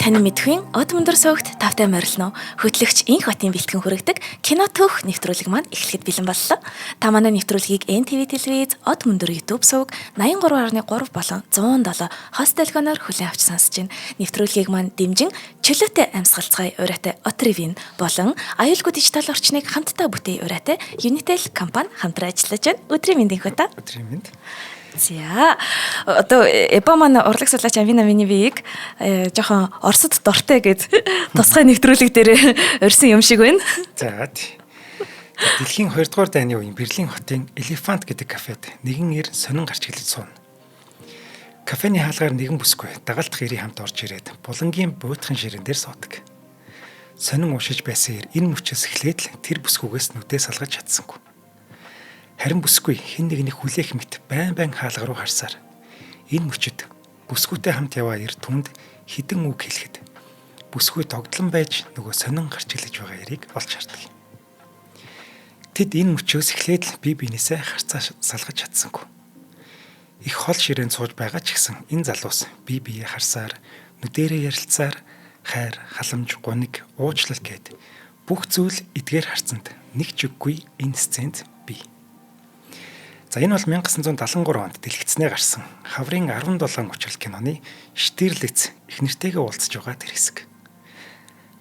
Таны мэдхийн од мөндөр суугт тавтай морилно. Хөтлөгч Инх Хотын бэлтгэн хүргэдэг кино төх нэвтрүүлэг маань эхлэхэд бэлэн боллоо. Та манай нэвтрүүлгийг NTV телевиз, од мөндөр YouTube суваг 83.3 болон 107 хост телефоноор хүлээн авч сонсож байна. Нэвтрүүлгийг маань дэмжин чөлөөтэй амьсгалцгай ураатай Отрivin болон аюулгүй дижитал орчныг хамтдаа бүтээн ураатай Unitel компани хамтран ажиллаж байна. Өдрийн мэндийн хөтө. Өдрийн мэнд. За одоо эпо маань урлаг судлаач Амина миний биеийг жоохон Оросд дортой гэж тусгай нэвтрүүлэг дээр өрсөн юм шиг байна. За дэлхийн 2 дугаар дайны үеийн Берлин хотын Элефант гэдэг кафед нэгэн эр сонин гарч хэлж сууна. Кафений хаалгаар нэгэн бүсгүй дагалдах эрийн хамт орж ирээд булангийн буйтхан ширээн дээр суудаг. Сонин уушиж байсан эр энэ мөчөөс эхлээд л тэр бүсгүйгээс нүдээ салгаж чадсангүй. Харин бүсгүй хэн нэгний хүлээх мэт байн хаалга руу харсаар энэ мөчөд бүсгүйтэй хамт яваа ир түнд хідэн үг хэлэхэд бүсгүй тогтлон байж нөгөө сонин гарч илж байгаа яриг олж хардаг. Тэд энэ мөчөөс эхлээд л бие биенээсээ харцаа салгаж чадсангүй. Их хол ширээнд сууж байгаа ч гэсэн энэ залуус бие биеэ харсаар нүдэрээ ярилцаар хайр, халамж, гуниг, уучлал гээд бүх зүйл эдгээр харцанд нэг ч үггүй энэ сценд бий. За энэ бол 1973 онд дэлгэцнээ гарсан хаврын 17 учрал киноны Штирлиц их нэртэйгээ уулзж байгаа тэр хэсэг.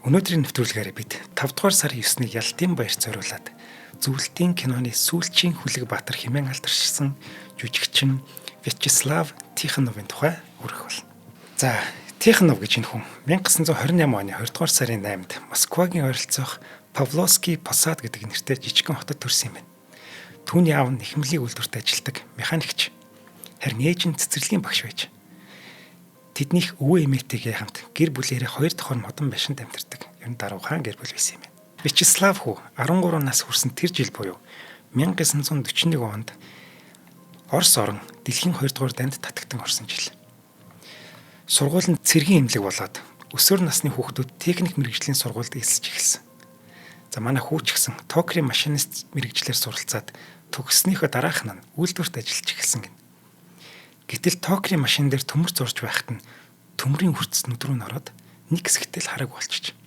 Өнөөдрийн нэвтрүүлгээр бид 5 дугаар сарын 9-ний Ялтын баярт зориулаад Зүлтийн киноны сүүлчийн хүлэг баатар хэмээн алдаршсан жүжигчин Вячеслав Тихоновын тухай хүргэх болно. За Тихонов гэж энэ хүн 1928 оны 2 дугаар сарын 8-нд Москвагийн ойролцоох Павловский Посад гэдэг нэртэй жижигхэн хотод төрсэн юм байна. Түүний аав нь нэхэмлийн үйлдвэрт ажилладаг механикч. Харин ээж нь цэцэрлэгийн багш байж. Тэднийх өвөө эмээтэйгээ хамт гэр бүлээрээ 2 давхар модон байшинд амьдардаг. Ер нь даруухан гэр бүл байсан юм байна. Вячеслав хүү 13 нас хүрсэн тэр жил буюу 1941 онд Орос орн дэлхийн 2 дугаар дайнд татагдан орсон жил. Сургуулинд цэргийн эмнэлэг болоод өсвөр насны хүүхдүүд техник мэргэжлийн сургуульд элсэж эхэлсэн. За манай хүү ч гэсэн токрийн машинист мэргэжлэр суралцаад төгссөнийхөө дараах нь үйлдвэрт ажиллаж эхэлсэн гин. Гэтэл токрийн машин дээр төмөр зурж байхад нь төмрийн хүрц нүд рүү нороод нэг хэсэгтэл хараг болчих.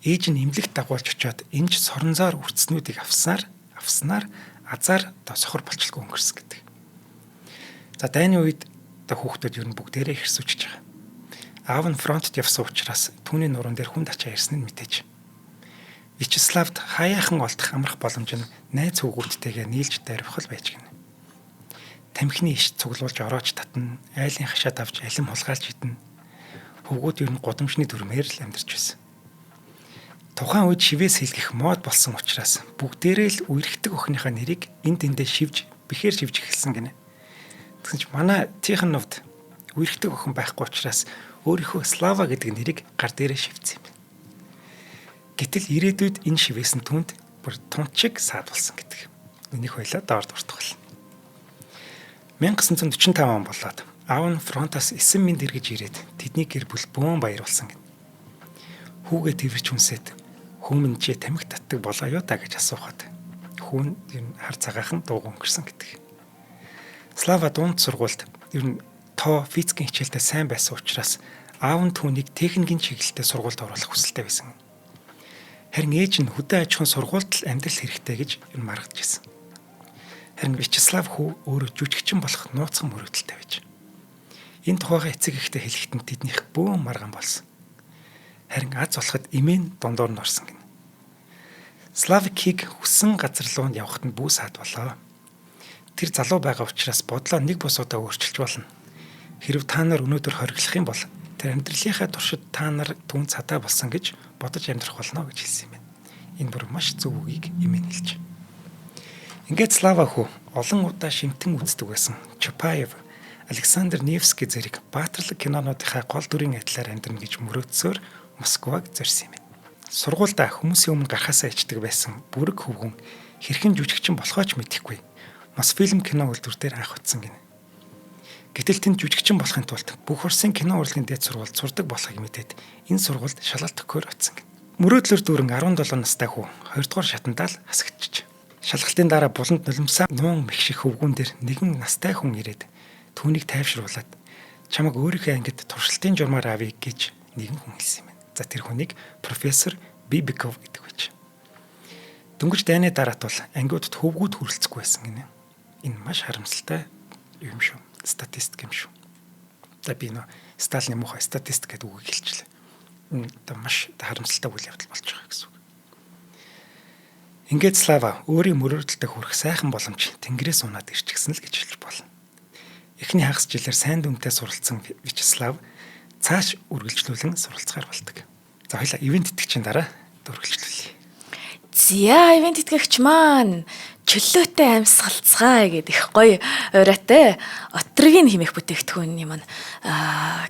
Ээж нь имлэгт дагуулж очиод эмч соронзоор үрцнүүдийг авснаар азар сохор болчлгүй өнгөрсөн гэдэг. За дайны үед хүүхдүүд ер нь бүгдээрээ их сүжиж байгаа. Аав нь фронтод явсан учраас түүний нуруунд дээр хүнд ачаа ирсэн нь мэдээж. Вячеславд хаяахан олдох амрах боломж нь найз хүүгүүдтэйгээ нийлж дарвихал байж гэнэ. Тамхины иш цуглуулж ороож татна, айлын хашаад авч алим хулгайлж идэнэ. Хүүгүүд ер нь гудамжны дүрмээр л амьдарч байсан. Тухайн үед шивээс хэлгэх мод болсон учраас бүгдээрээ л үерхдэг охиныхаа нэрийг энд тэндээ бэхээр шивж эхэлсэн гэнэ. Тэгсэн чинь манай Тихоновд үерхдэг охин байхгүй учраас өөрийнхөө Слава гэдэг нэрийг гар дээрээ шивсэн юм. Гэтэл ирээдүйд энэ шивээс нь түнд бүр тунчиг саад болсон гэдэг. Энийг хоёлаа доор дуртах болно. 1945 он болоод аав нь фронтоос 9 минут эргэж ирээд тэдний гэр бүл бөөн баяр болсон гэнэ. Хүүгээ тэрвэрч хүнсээд хүмүн чи тамхи татдаг болоо юу та гэж асуухад хүүн ер нь хар цагаахан дууг өнгөрсөн гэдэг. Слава дунд сургуульд ер нь тоо физикийн хичээлдээ сайн байсан учраас аав нь түүнийг техникийн чиглэлтэй сургуульд оруулах хүсэлтэй байсан. Харин ээж нь хөдөө аж ахуйн сургуульд л амьдрал хэрэгтэй гэж маргаж ирсэн. Харин Вячеслав хүү өөрөө жүжигчин болох нууцхан мөрөөдөлтэй байж. Энэ тухайга эцэг ихтэй хэлэхэд нь тэднийх бөөн марган болсон. Харин аз болоход эмээн дундуур нь орсон гэнэ. Славикийг хүссэн газар руу явахад нь бүү саад болоо. Тэр залуу байгаа учраас бодлоо нэг бус удаа өөрчилж болно. Хэрв та нар өнөөдөр хориглох юм бол тэр амьдралынхаа туршид та нар түн цадаа болсон гэж бодож амьдрах болно гэж хэлсэн юм байна. Энэ бүр маш зөв үгийг эмээн хэлж. Ингээд Слава хүү олон удаа шимтэн үздэг байсан Чапаев, Александр Невский зэрэг баатарлаг кинонуудынхаа гол дүрийн адилаар амьдрна гэж мөрөөдсөөр Москваг зорьсон юм байна. Сургуульдаа хүмүүсийн өмнө гарахаасаа ичдэг байсан бүрэг хөвгүн хэрхэн жүжигчин болохоо ч мэдэхгүй. Мосфильм кино үйлдвэр дээр анх утсан гинэ. Гэтэл тэнд жүжигчин болохын тулд бүх Оросын кино урлагийн дээд сургуульд сурдаг болохыг мэдээд энэ сургуульд шалгалт өгөхөөр утсан гэнэ. Мөрөөдлөөр дүүрэн 17 настай хүү 2 дугаар шатандаа л хасагдчих. Шалгалтын дараа буланд нулимсаа нуун мэгших хөвгүүн дээр нэгэн настай хүн ирээд түүнийг тайвшруулад чамайг өөрийнхөө ангид туршилтын журмаар авъя гэж нэгэн хүн хэлсэн юм байна. За тэр хүнийг профессор Бибиков гэдэг байж. Дөнгөж дайны дараат бол ангиудад хөвгүүд хүрэлцэхгүй байсан гинэ. Энэ маш харамсалтай юм шүү. Статистик юм шүү. За би нөө Сталины муухай статистик гэдэг үгийг хэлчихлээ. Энэ маш харамсалтай үйл явдал болж байгаа гэсэн үг. Ингээд Слава өөрийн мөрөөдөлтөд хүрэх сайхан боломж Тэнгэрээс унаад ирчихсэн л гэж хэлж болно. Эхний хагас жилээр сайн дүнтэй суралцсан Вячеслав цааш үргэлжлүүлэн суралцгаар болдог. За хоёлаа ивент итгэгчийн дараа үргэлжлүүлье. Зя ивент итгэгч маань чөлөөтэй амьсгалцгаа гэдэг гоё ураатай Отрогийн хэмээх бүтээгдэхүүний маань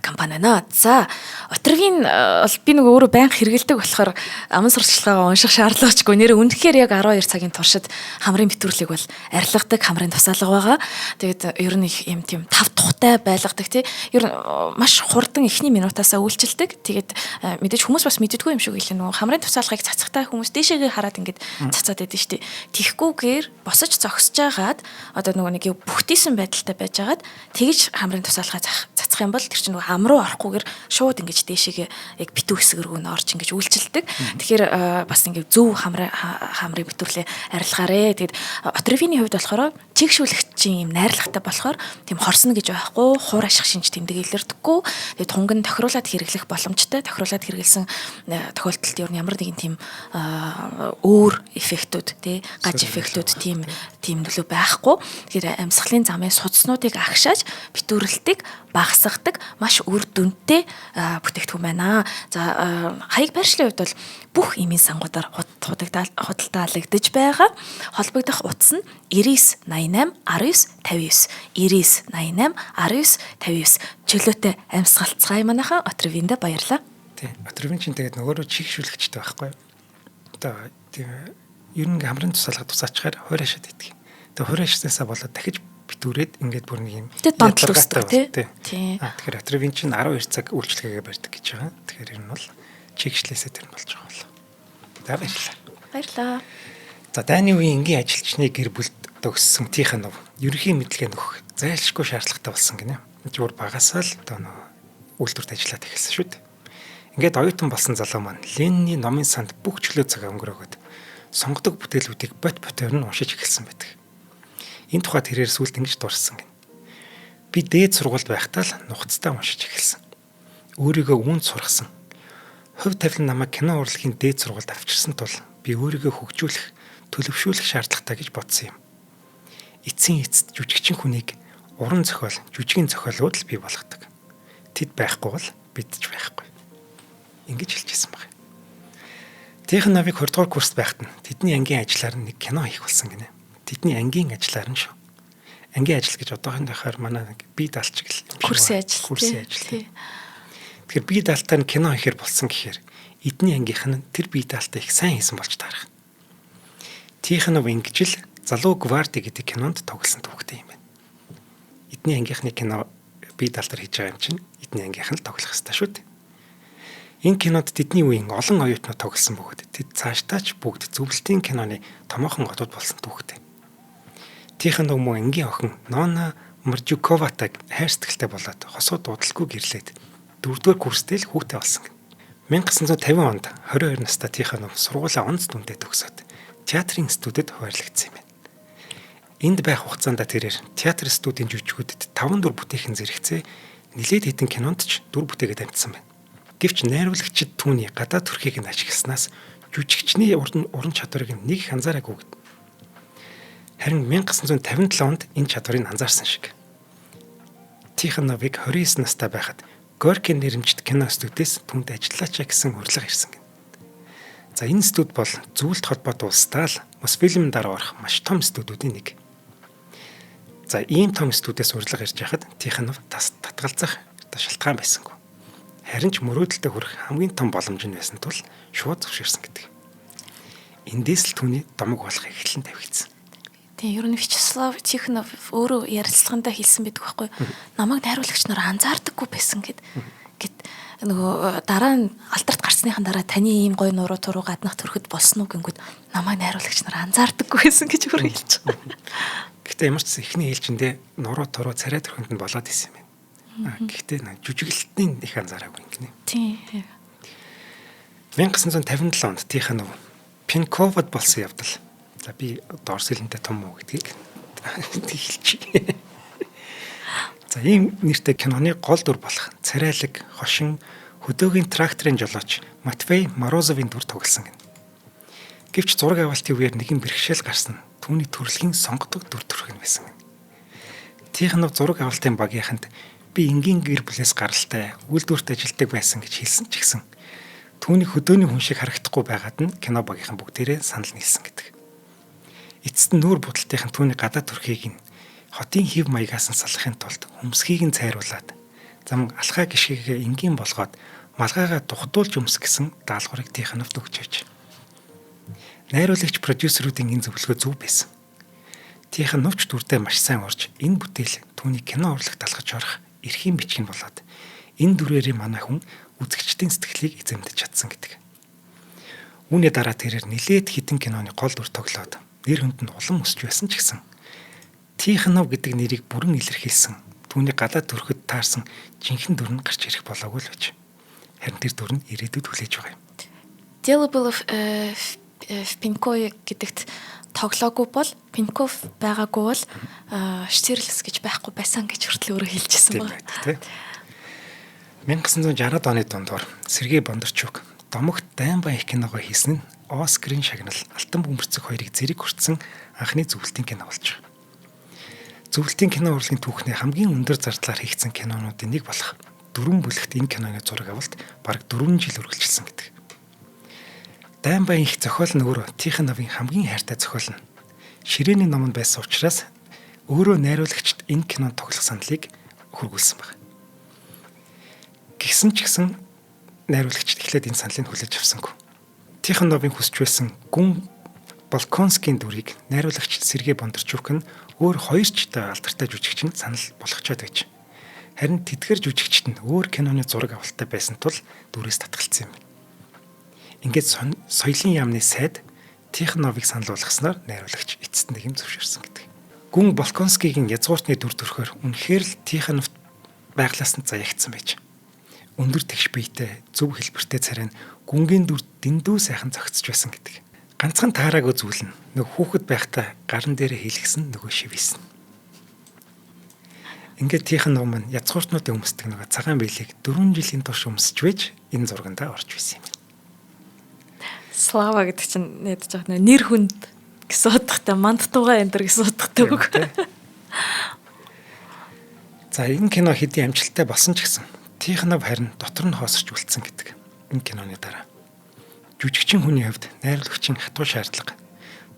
компани байна. За Отрогийн бол би нөгөө өөрөө байнга хэрэгэлдэг болохоор аман сурталчилгаагаа унших шаардлагачгүй. Нэр үнэхээр яг 12 цагийн туршид хамрын битүүрлийг бол арилгадаг хамрын тусаалга байгаа. Тэгээд ер нь их юм тийм тав тухтай байлгадаг тий. Ер нь маш хурдан эхний минутаасаа үйлчилдэг. Тэгээд мэдээж хүмүүс бас мэддэггүй юм шиг хэлээ нөгөө хамрын тусаалгыг цацгатаа хүмүүс дээшээгээ хараад ингээд цацаад байдаг шүү дээ. Тихгүйгээр босож зогсож байгаад одоо нөгөө нэг бүхтийсэн байдалтай байжгаад тэгж хамрын тусаалгаа цацах юм бол тэр чинь нөгөө хам руу орохгүйгээр шууд ингэж дээшээгээ яг битүү хэсэг рүү орж ингэж үйлчилдэг. Тэгэхээр бас ингэ зөв хамрын битүүрлээ арилгаарэ. Тэгээд Отровиний хувьд болохоор чигшүүлэгчийн юм найрлагатай болохоор тийм хорсно гэж байхгүй, хуур ашиг шинж тэмдэг илэрдэггүй. Тэгээд тунган тохируулаад хэрэглэх боломжтой. Тохируулаад хэрэглэсэн тохиолдолд ер нь ямар нэгэн тийм өөр эффектүүд тий гаж эффектүүд тийм нөлөө байхгүй. Тэгэхээр амьсгалын замын судснуудыг агшааж битүүрэлтийг багасгадаг маш үр дүнтэй бүтээгдэхүүн байна. За хаяг байршлын хувьд бол бүх эмийн сангуудаар худалдаалагдаж байгаа. Холбогдох утас нь 9988 1959 9988 1959 чөлөөтэй амьсгалцгаая манайхан Отровинд баярлаа. Тий. Отровин чинь тэгээд нөгөөрөө чигшүүлэгчтэй байхгүй. Одоо тийм ер нь хамрын тусаалга тусаачаар хойр хашаад идэх. Тэгээд хойр хашаасаа болоод дахиж битүүрээд ингээд бүр нэг юм донтлогсдог тий. Тэгэхээр Отровин чинь 12 цаг үйлчлэгээ барьдаг гэж байгаа. Тэгэхээр ер нь бол чигшлээсээ тэр нь болж байгаа болоо. За баярлалаа. Баярлалаа. За дайны үеийн энгийн ажилчны гэр бүлд төгссөн Тихонов ерөнхий мэдлэгээ нөхөх зайлшгүй шаардлагатай болсон гинэ. Зүгээр багасаа л одоо үйлдвэрт ажиллаад эхэлсэн шүү дээ. Ингээд оюутан болсон залуу маань Ленины номын санд бүх чөлөө цагаа өнгөрөөгд сонгодог бүтээлүүдийг бот нь уншиж эхэлсэн байдаг. Энэ тухай тэрээр сүлд ингэж дурсан гин. Би дээд сургуульд байхдаа л нухацтай уншиж эхэлсэн. Өөрийгөө үүнд сургасан. Хувь тавилан намайг кино урлагийн дээд сургуульд авчирсан тул би өөрийгөө хөгжүүлэх, төлөвшүүлэх шаардлагатай гэж бодсон юм. Эцсийн эцэд жүжигчин хүнийг уран зохиол, жүжигийн зохиолууд л бий болгодог. Тэд байхгүй бол бид ч байхгүй. Ингэж хэлчихсэн баг. Тихоновыг 20 дугаар курст байхад нь тэдний ангийн ажиллаар нэг кино хийх болсон гинэ. Тэдний ангийн ажиллаар нь шүү. Ангийн ажил гэж одоогийн дахаар манай бие даалчиг л курсын ажил. Тэгэхээр бие даалтаар нь кино хийхэр болсон гэхээр эдний ангийнх нь тэр бие даалтаа их сайн хийсэн болж таарах. Тихонов ингэж л Залуу гварди гэдэг кинонд тоглосон түүхтэй юм байна. Эдний ангийнхны кино бие даалтаар хийж байгаа юм чинь эдний ангийнх нь тоглох хэрэгтэй шүү дээ. Энэ кинод тэдний үеийн олон оюутнууд тоглосон бөгөөд тэд цаашдаач бүгд зөвлөлтийн киноны томоохон одууд болсон түүхтэй. Тихонов мөн ангийн охин Нона Моржуковатаг хайрцагтай болоод хосоо дуудалгүй гэрлээд 4-р курстэй л хүүтэй болсон. 1950 онд 22 настай Тихонов сургуулаа онц дүндээ төгсөөд театрын студид хуваарлагдсан юм байна. Энд байх хугацаанд тэрээр театр студийн жүжигүүдэд 5 дүр бүтээхэн зэрэгцээ нэлээд хэдэн кинонд ч дүр бүтээгээд амжсан байна. Гэвч найруулагчид түүний гадаад төрхийг нь ашигласнаас жүжигчний уран чадварыг нэг их анзаараагүй. Харин 1957 онд энэ чадварыг анзаарсан шиг. Тихоновыг 29 настай байхад Горький нэрмжит кино студиэс түнд ажиллаач гэсэн урилга ирсэн. За энэ студ бол зөвлөлт холбоот улсдаа л Мосфильм дараа орох маш том студиудын нэг. За ийм том студиэс урилга ирж байхад Тихонов татгалзах шалтгаан байсангүй. Харин ч мөрөөдөлтөд хүрэх хамгийн том боломж нь байсан тул шууд зөвшөөрсөн гэдэг. Эндээс л түүний домог болох эхлэн тавигдсан. Тэгээ ер нь Вячеслав Тихонов өөрөө ярилцлагандаа хэлсэн байдаг байхгүй. Намайг найруулагч нар анзаардаггүй байсан гэд нөгөө дараа нь алдарт гарсныхан дараа таны ийм гоё нуруу туруу гаднах төрөхөд болсон уу гингүүд намайг найруулагч нар анзаардаггүй байсан гэж өөрөө хэлж байгаа. Гэхдээ ямар ч ихний ээлжиндээ нуруу туруу царай төрхөнд нь болоод исэн юм байна. Гэхдээ жүжиглэлтийн их анзаараагүй ингэнэ. Тийм. 1957 онд Тихонов Пенковод болсон явдал. За би Орос хэлнтэй том уу гэдгийг хэлчихье. За ийм нэртэй киноны гол дүр болох царайлаг, хошин, хөдөөгийн тракторын жолооч Матвей Морозовын дүр тоглосон гэнэ. Гэвч зураг авалтын үеэр нэгэн бэрхшээл гарсан түүний төрөлхийн сонгодог дүр төрх нь байсан. Тихонов зураг авалтын багийнханд би энгийн гэр бүлээс гаралтай, үйлдвэрт ажилладаг байсан гэж хэлсэн ч гэсэн түүний хөдөөний хүн шиг харагдахгүй байгаад нь кино багийнхан бүгдээрээ санал нийлсэн гэдэг. Эцэст нь нүүр будалтынхан түүний гадаад төрхийг нь хотын хэв маягаас нь салахын тулд хөмсгийг нь цайруулад зам алхаа гიშгэгээ энгийн болгоод малгайгаа духдуулж өмс гэсэн даалгаврыг Тихоновд өгч байж. Найруулагч продюсеруудын энэ зөвлөгөө зөв байсан. Тихоновч дүрдээ маш сайн урж энэ бүтээл түүний кино урлагт алхаж орох эрхийн бичиг нь болоод энэ дүрээрээ манай хүн үзэгчдийн сэтгэлийг эзэмдэж чадсан гэдэг. Үүний дараа тэрээр нэлээд хитэн киноны гол дүр тоглоод нэр хүнд нь улам өсч байсан ч гэсэн Тихонов гэдэг нэрийг бүрэн илэрхийлсэн түүний гадаад төрхөд таарсан жинхэнэ дүр нь гарч ирэх болоогүй л байж. Харин тэр дүр нь ирээдүйд хүлээж байгаа юм. Дело было в Пенкове гэдэгт тоглоогүй бол Пенков байгаагүй бол Штирлиц гэж байхгүй байсан гэж хүртэл өөрөө хэлжсэн байна. 1960-ад оны дундуур Сергей Бондарчук Домогт Дайнбан их киногоо хийсэн нь Оскарын шагнал Алтан бөмбөрцөг хоёрыг зэрэг хүртсэн анхны зөвлөлтийн кино болж байгаа. Зөвлөлтийн кино урлагийн түүхний хамгийн өндөр зардлаар хийгдсэн кинонуудын нэг болох 4 бүлэгт энэ киноны зураг авалт бараг 4 жил үргэлжилсэн гэдэг. Дайнбан их зохиол нь өөрөө Тихоновын хамгийн хайртай зохиол нь. Ширээний номонд байсан учраас өөрөө найруулагчид энэ кинонд тоглох саналыг хөргүүлсэн байна. Гисэн ч гэсэн найруулагчид эхлээд энэ саналыг хүлээж авсангүй. Тихоновын хүсч байсан гүн Балконскийн дүрийг найруулагч Сергей Бондарчук нь өөр хоёр читэй алдартай жүжигч нь санал болгочоод гэж. Харин тэдгэр жүжигчд нь өөр киноны зураг авалттай байсан тул дүрээс татгалцсан юм. Ингээд соёлын яамны сайд Тихоновыг санал болгосноор найруулагч эцэст нэг юм зөвшөөрсөн гэдэг. Гүн Балконскигийн язгууртны дүр төрхөөр үнэхээр л Тихоновт байглаас нь заягдсан байж. Өндөр тэгш биетэй, зөв хэлбэртэй царай нь гүнгийн дүр дэндүү сайхан зохицож байсан гэдэг. Ганцхан таараагүй зүйл нь нэг хүүхэд байхдаа гарн дээрээ хийлгсэн нөгөө шивээсэн. Ингээд Тихонов маань язгууртнуудын өмсдөг нөгөө цагаан биелийг 4 жилийн турш өмсөж байж энэ зургандаа орж байсан юм. Слава гэдэг чинь нээд жоох нэр хүнд гэсэн утгатай мандтууга энэ төр гэсэн утгатай үг. За энэ кино хэдийн амжилттай болсон ч гэсэн Тихонов харин дотор нь хоосорч үлдсэн гэдэг. Энэ киноны дараа жүжигчин хүний хувьд найруулагчийн хатуу шаардлага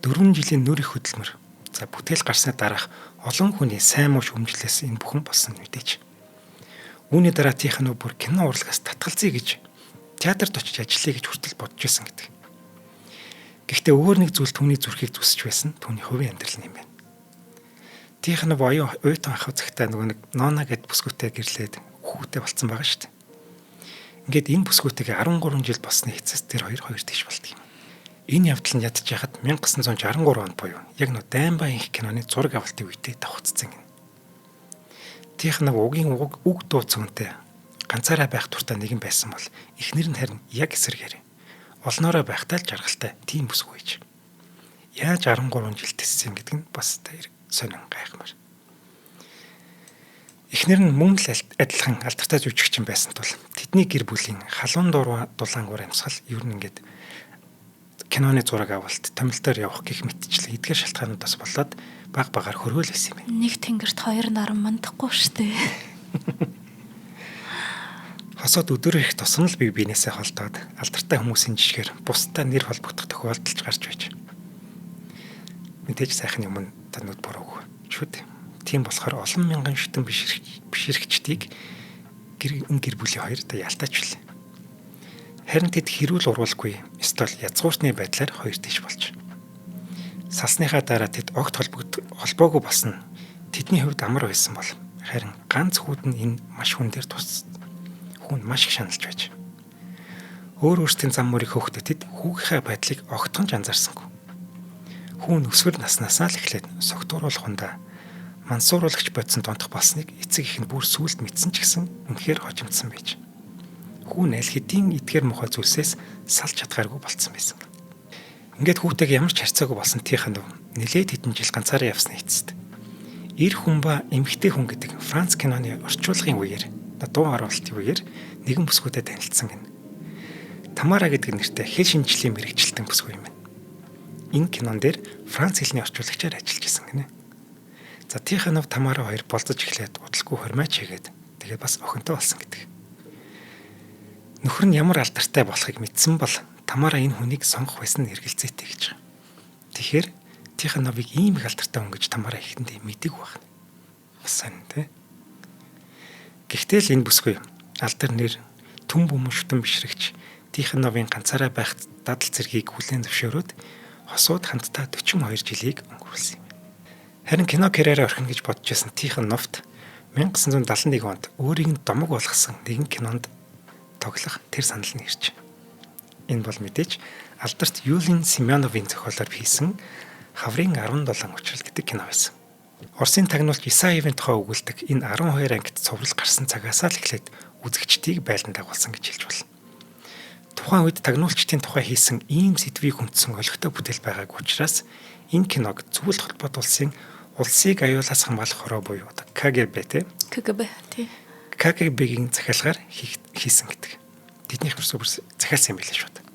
4 жилийн нөр их хөдөлмөр. За бүтээл гарсны дараах олон хүний сайн муу шүмжлээс энэ бүхэн болсон мэдээж. Үүний дараа Тихонов бүр кино урлагаас татгалзъя гэж театрт очиж ажиллая гэж хүртэл бодож байсан гэдэг. Гэхдээ өөр нэг зүйл түүний зүрхийг зүсэж байсан түүний хувийн амьдрал юм байна. Тихонов оюун уйтан ах цагтаа нөгөө нэг Нона гэд бүсгүйтэй гэрлээд хүүтэй болцсон байгаа шүү дээ. Ингээд энэ бүсгүйтэйгээ 13 жил болсны эцэс тэр хоёр тийш болт юм. Энэ явдал нь ядж яхад 1963 онд буюу яг нөө Дайнбан их киноны зураг авалтын үедээ давхцсан гин. Тихонов угийн үг дуу цогнтэй ганцаараа байх туртаа нэгэн байсан бол эхнэр нь харин яг эсэргээр олноороо байхдаа л жаргалтай тийм бүсгүй гэж. Яаж 13 жил тессэн гэдэг нь бас сонин гайхмаар. Эхнэр нь мөн л адилхан алдартай жүжигчин байсан тул тэдний гэр бүлийн халуун дулаангуур амьсгал ер нь ингээд киноны зураг авалт томилтоор явах гэх мэтчлэн эдгээр шалтгаануудаас болоод баг багаар хөргөөл байсан юм байна. Нэг тэнгэрт хоёр наран мандахгүй штэ. Хосоод өдөр их тусам л бие биенээсээ холдоод алдартай хүмүүсийн жишгээр бусдаа нэр холбогдох тохиолдолж гарч байж. Мэдээж сайхан юм танууд буруугүй шүү дээ. Тийм болохоор олон мянган шүтэн биширхчдийг гэр бүлийн хоёр та ялтаачлаа. Харин тэд хэрүүл урвалгүй стол язгууртны байдлаар хоёр тийш болж. Салсныхаа дараа тэд огт холбоогүй болсон тэдний хувьд амар байсан бол харин ганц хүүд нь энэ маш хүн дээр хүн маш их шаналж байж. Өөрсдийн зам мөрийг хөөхдөд тэд хүүгийнхээ байдлыг огтхон анзаарсангүй. Хүн өсвөр наснасаа л эхлээд согтууруулах хундаа мансууруулагч бодсон донтох болсныг эцэг их нь бүр сүулт мэдсэн ч гэсэн үнэхээр хожимдсан байж. Хүүн аль хэдийн эдгээр мухай зүйлсээс салж чадхааргүй болцсон байсан. Ингээд хүүтэйг ямар ч харьцаагүй болсон тийхэн нөө нэлээд хэдэн жил ганцаараа явсны эцэст. Эр хүн ба эмэгтэй хүн гэдэг Франц киноны орчуулгын үеэр дуу харуултын үеэр нэгэн бүсгүүдэд танилцсан гэнэ. Тамара гэдэг нэртэй хэл шинжлэлийн мэрэгчлэлтэн бүсгүй юм байна. Энэ кинон дээр Франц хэлний орчуулагчаар ажиллаж исэн гэнэ. За Тихонов Тамара хоёр болцож эхлээд удалгүй хормайч хийгээд тэгээд бас охинтой болсон гэдэг. Нөхөр нь ямар алдартай болохыг мэдсэн бол Тамара энэ хүнийг сонгох байсан нь эргэлзээтэй гэж. Тэгэхээр Тихоновыг ийм их алдартай хүн гэж Тамара ихэндээ мэдээгүй байна. Бас сайн тий. Гэхдээ л энэ бүсгүй алдар нэр түн бүмэн шүтэн бишрэгч Тихоновын ганцаараа байх дадал зэргийг хүлээн зөвшөөрөөд хосууд хамтдаа 42 жилийг өнгөрүүлсэн. Харин кино карьераа орхино гэж бодож байсан Тихоновт 1971 онд өөрийг нь домог болгосон нэгэн кинонд тоглох тэр санал нь ирж. Энэ бол мэдээж алдарт Юлин Семеновын зохиолоор хийсэн Хаврын 17 учрал гэдэг кино байсан. Оросын тагнуулч Исаевын тухай өгүүлдэг энэ 12 ангид цоврал гарсан цагаас л эхлээд үзэгчдийг байлдан дагуулсан гэж хэлж болно. Тухайн үед тагнуулчдын тухай хийсэн ийм сэдвийг хүндсэн олигтой бүтээл байгааг учраас энэ киног Зөвлөлт холбоот улсын улсыг аюулаас хамгаалах хороо буюу КГБ КГБ-ийн захиалгаар хийсэн гэдэг. Тэднийх бүрсөөр захиалсан юм билээ шүү дээ.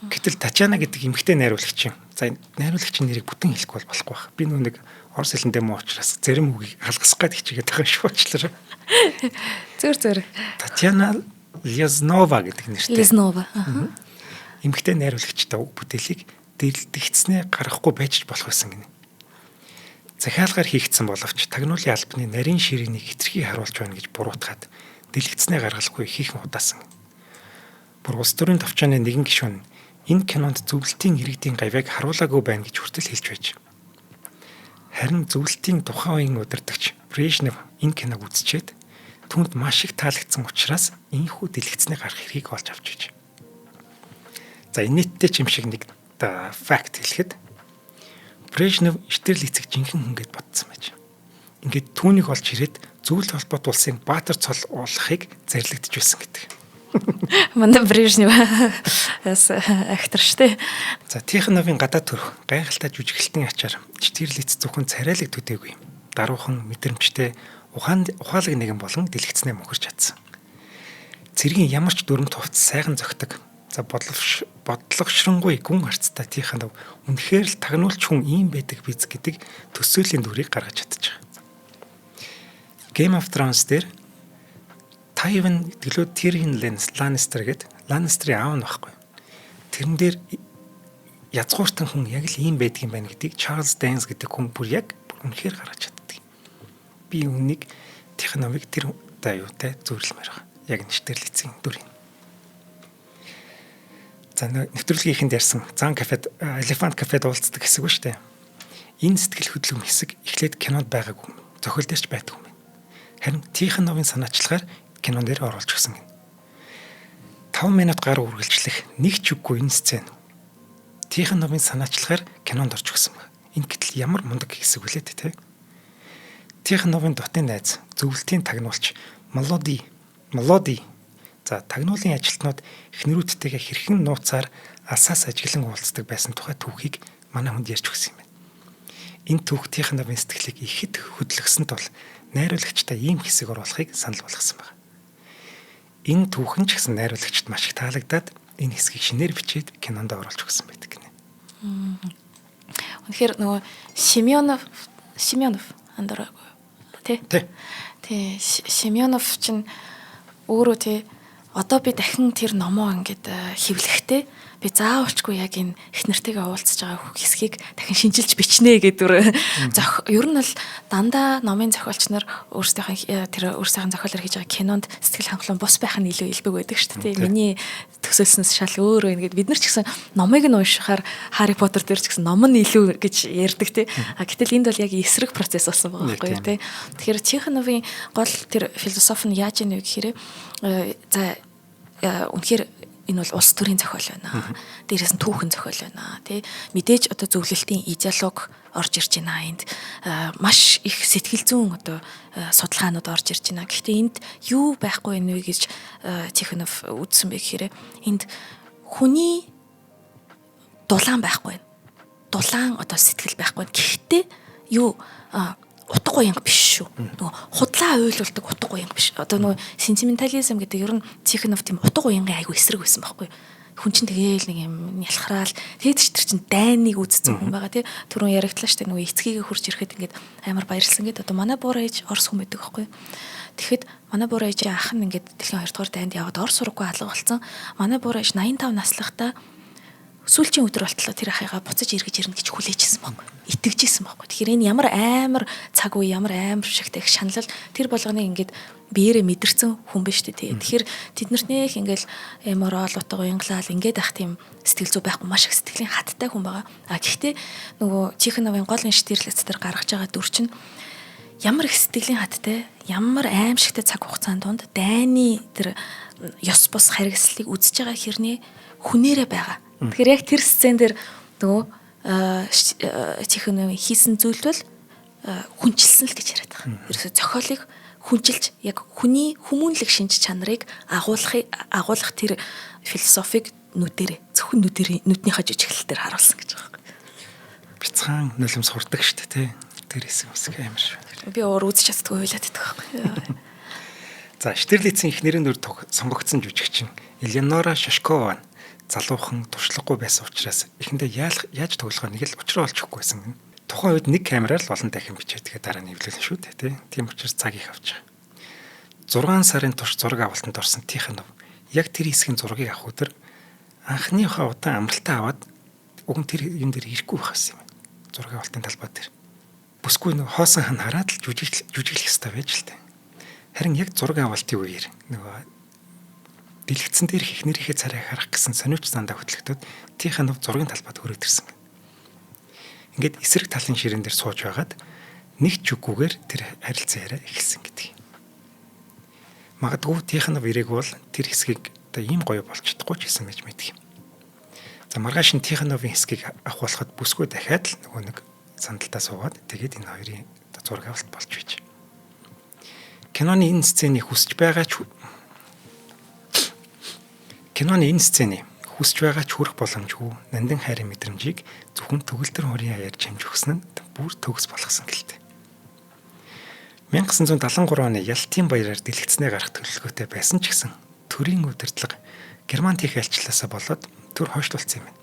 Гэтэл Татьяна гэдэг эмэгтэй найруулагч юм. За найруулагчийн нэрийг бүтэн хэлэхгүй болохгүй байх. Би нэг орос хэлэндээ муу учраас зарим үгийг халгасах гээд хичээгээд байгаа шүү уучлаарай. Зөөр. Татьяна Лезнова гэдэг нэртэй. Лезнова. Эмэгтэй найруулагчтай уг бүтээлийг дэлгэцнээ гаргахгүй байж болох байсан гинэ. Захиалгаар хийгдсэн боловч тагнуулын албаны нарийн ширээнийг хэтэрхий харуулж байна гэж буруутгаад дэлгэцнээ гаргалгүй хийхэн удаасан. Бүр улс төрийн товчооны нэгэн гишүүн энэ кинонд зөвлөлтийн иргэдийн гавьяаг харуулаагүй байна гэж хүртэл хэлж байж. Харин зөвлөлтийн тухайн үеийн удирдагч Брежнев энэ киног үзчихэд түүнд маш их таалагдсан учраас энэхүү дэлгэцнээ гаргах хэргийг олж авч иж. За энэ нийтдээ ч юм шиг нэг факт хэлэхэд Брежнев иштерл эцэг жинхэнэ хүн гэд бодсон байж. Ингээд түүнийг олж ирээд Зөвлөлт холбоот улсын баатар цол уулахыг зарлагдж байсан гэдэг. Манай Брежнев актер штэ. За Тихоновын гадаад төрх гайхалтай жүжиглэлтийн ачаар иштерл эцэг зөвхөн царайлаг төдийгүй. Даруухан мэдрэмжтэй ухаалаг нэгэн болон дэлгэцнээ мөхөрч чадсан. Цэргийн ямар ч дүрм тувц сайхан зөгтөг. За бодлогошронгуй гүн харцтай Тихонов үнэхээр л тагнуулч хүн ийм байдаг биз гэдэг төсөөлийн дүрийг гаргаж чадчих. Game of Thrones дээр Тайван төлөө Tyrion Lannister гэдэг Lannister-ийн аав нь байхгүй. Тэрэн дээр язгууртан хүн яг л ийм байдаг юм байна гэдгийг Charles Dance гэдэг хүн бүр яг үнэхээр гаргаж чаддаг. Би үнийг Тихоновыг тэр аюутай зөвлөмөр байгаа. Яг нэштэрлэцгийн дүр юм. За нэвтрүүлгийнхэнд ярьсан Зан кафед, Elephant кафед уулздаг хэсэг ба штэ. Энэ сэтгэл хөдлөм хэсэг эхлээд кинонд байгаагүй. Зохиол дээрч байдаг юм. Харин Тихоновын санаачлагаар кинон дээр оруулж гисэн. 5 минут гар үргэлжлэх нэг ч үггүй энэ сцен. Тихоновын санаачлагаар кинонд орж гисэн. Энэ гэтэл ямар мундаг хэсэг үлээд те. Тихоновын дотны найз, зөвлөлтийн тагнуулч Мелоди. За тагнуулын ажилтнууд эхнэрүүдтэйгээ хэрхэн нууцаар алсаас ажиглан уулздаг байсан тухай түүхийг манай хүнд ярьж өгсөн юм байна. Энэ түүх Тихоновын сэтгэлийг ихэд хөдлөсөн тул найруулагчтай ийм хэсэг оруулахыг санал болгосон байна. Энэ түүхэн ч гэсэн найруулагчд маш их таалагдаад энэ хэсгийг шинээр бичээд кинонд оруулж өгсөн байдаг гинэ. Үнэхээр нөгөө Семенов андараагүй тий. Семенов чинь өөрөө тий одоо би дахин тэр номоо ингээд хэвлэхдээ би заавалчгүй яг энэ их нартайгаа уулзж байгаа хэсгийг дахин шинжилж бичнэ гэдэг ер нь бол дандаа номын зохиолч нар өөрсдийнхээ зохиолоор хийж байгаа кинонд сэтгэл хангалуун бус байх нь илүү илбэг байдаг шүү дээ. Миний төсөөлснөөс шал өөрөө ингээд бид нар ч гэсэн номыг нь уншихаар Harry Potter дээр ч гэсэн ном нь илүү гэж ярьдаг тий. Гэтэл энд бол яг эсрэг процесс болсон байгаа байхгүй тий. Тэгэхээр Тихоновын гол тэр философи нь яаж ийнэ гэхээр үнэхээр энэ бол улс төрийн зохиол байна. Дээрээс нь түүхэн зохиол байна. Тэ мэдээж одоо зөвлөлтийн идеолог орж ирж байна. Энд маш их сэтгэл зүйн одоо судалгаанууд орж ирж байна. Гэхдээ энд юу байхгүй вэ гэж Тихонов үзсэн бэ гэхээр энд хүний дулаан байхгүй. Дулаан одоо сэтгэл байхгүй. Гэхдээ юу утга уянга биш шүү. Нөгөө худлаа ойлуулдаг утга уянга биш. Одоо нөгөө сентиментализм гэдэг ер нь Тихонов тийм утга уянгийн айгу эсрэг байсан байхгүй. Хүн чинь тэгээл нэг юм ялхраал тэгээд ч чинь дайныг үзсэн хүн байгаа тий. Түрүүн яригдлаа штэ нөгөө эцгийгээ хурж ирэхэд ингээд амар баярлсан гэдэг. Одоо манай буур ээж Орос хүн байдаг байхгүй. Тэгэхэд манай буур ээжийн ах нь ингээд дэлхийн 2 дугаар дайнд яваад Орос сургууй алга болсон. Манай буур ээж 85 наслахтаа сүүлчийн өдөр болтлоо тэр ахыгаа буцаж эргэж ирнэ гэж хүлээжсэн байхгүй. Итгэжсэн байхгүй. Тэгэхээр энэ ямар амар цаг үе, ямар амар шигтэй их шаналл тэр болгоныг ингээд биеэрээ мэдэрсэн хүн биш үү. Тэгэхээр тэднэрт нэх ингээд морал утга уянгалал ингээд ах тийм сэтгэл зүй байхгүй маш их сэтгэлийн хаттай хүн байгаа. А гэхдээ нөгөө Тихоновын гол инштэрлэгц дээр гаргаж байгаа дүр чинь ямар их сэтгэлийн хаттай, ямар аимшигтай цаг хугацаанд донд дайны тэр ёс бус харгислыг үзэж байгаа хэрнээ хүнээрээ байгаа. Тэгэхээр яг тэр сцен дээр нөгөө Тихонов хийсэн зүйл бол хүнчилсэн л гэж яриад байгаа. Ерөөсө зохиолыг хүнчилж яг хүний хүмүүнлэг шинж чанарыг агуулах тэр философиг зөвхөн нүднийхээ жижиглэлээр харуулсан гэж байгаа юм. Бяцхан нулимс хурдаг шүү дээ, тэр хэсэг амар шүү. Би өөр үзэж чаддгүй байлаад байдаг байхгүй. За, Штирлицийн эхнэрийн дүр сонгогдсон жүжигчин Элеонора Шашкова залуухан туршлагагүй байсан учраас эхэндээ яаж тоглохоо нэг л учраа олж өгөхгүй байсан. Тухайн үед нэг камераар л олон дахин бичээдгээ дараа нь эвлүүлэн шүү дээ, тийм учраас цаг их авч байгаа. 6 сарын турш зураг авалтанд орсон Тихонов яг тэр хэсгийн зургийг авах өдөр анхныхаа удаан амралтаа аваад уг нь тэр юм дээр ирэхгүй байсан юм. Зураг авалтын талбай дээр. Бүсгүй нэг хоосон хан хараад л жүжиглэх ёстой байж л дээ. Харин яг зураг авалтын үеэр нөгөө дэлгэцэн дээр эхнэрийнхээ царайг харах гэсэн сониуч зандаа хөтлөгдөд Тихонов зургийн талбайд хөрөөд ирсэн. Ингээд эсрэг талын ширээн дээр сууж байгаад нэг ч үгүйгээр тэр харилцан яриа эхэлсэн гэдэг. Магадгүй Тихонов ирээг бол тэр хэсгийг одоо ийм гоё болж чадахгүй ч гэсэн байж мэдэх юм. За маргааш нь Тихоновын хэсгийг авахлахад бүсгүй дахиад л нөгөө нэг сандалтаа суугаад тэгээд энэ хоёрын зураг авалт болж байж. Киноны энэ сценийг хүсэж байгаа ч хүрэх боломжгүй нандин хайрын мэдрэмжийг зөвхөн төгөлдөр хорийн аяар чамж өгсөн нь бүр төгс болгосон гэлтэй. 1973 оны Ялтын баяраар дэлгэцнээ гарах төлөвлөгөөтэй байсан ч гэсэн төрийн удирдлага Герман тех альчлаасаа болоод төр хойшлуулсан юм байна.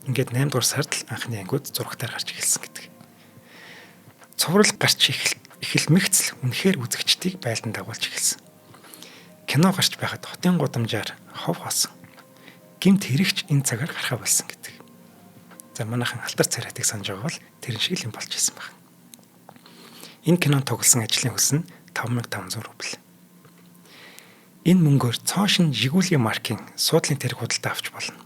Ингээд 8 дугаар сард л анхны ангиуд зурагтаар гарч эхэлсэн гэдэг. Цоврал гарч эхэлмэгцэл үнэхээр үзэгчдийг байлдан дагуулж эхэлсэн. Кино гарч байхад хотын гудамжаар хов хоосон. Гэмт хэрэгч энэ цагаар гарахаа болсон гэдэг. За манайхан алтар царайтыг санаж байгаа бол тэрэн шиг л юм болж исэн байна. Энэ кинонд тоглосон ажлын хөлс нь 5500 рубль. Энэ мөнгөөр цоошин Жигули маркийн суудлын тэрэг худалдаа авч болно.